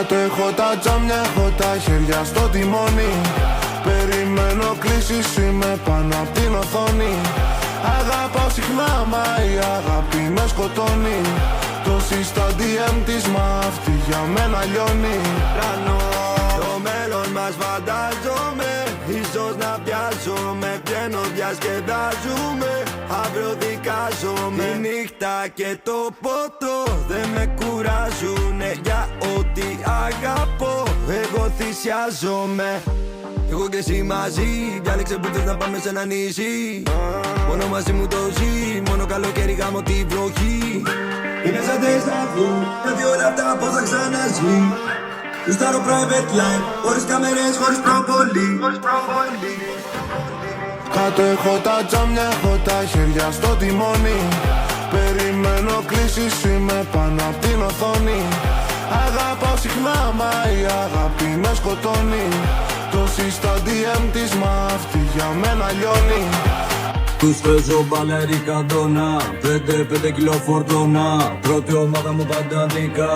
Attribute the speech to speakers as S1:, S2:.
S1: Κάτω έχω τα τζάμια, έχω τα χέρια στο τιμόνι. Περιμένω κλήσεις, είμαι πάνω απ' την οθόνη. Αγαπάω συχνά, μα η αγάπη με σκοτώνει. Τόση στα DM της, μα αυτή για μένα λιώνει.
S2: Ρανώ, το μέλλον μας φαντάζομαι. Ίσως να πιάσουμε, βγαίνω διασκεδάζουμε. Αύριο δικάζομαι. Η νύχτα και το ποτό δεν με κουράζουνε. Για ό,τι αγαπώ, εγώ θυσιάζομαι. Εγώ και εσύ μαζί, διάλεξε που θες να πάμε σε ένα νησί. Μόνο μαζί μου το ζει, μόνο καλοκαίρι γάμω τη βροχή. Είναι σαν τεσταβού, γιατί όλα αυτά πώς θα ξαναζεί. Γουστάρω private life, χωρίς κάμερες, χωρίς προβολή.
S1: Κάτω έχω τα τζάμια, έχω τα χέρια στο τιμόνι. Περιμένω κλήσεις, είμαι πάνω απ' την οθόνη. Αγαπάω συχνά, μα η αγάπη με σκοτώνει. Τόση στα DM της, μα αυτή για μένα λιώνει.
S3: Τους παίζω μπαλερικά ντόνα, 5 κιλό φορτώνα. Πρώτη ομάδα μου πάντα δικά.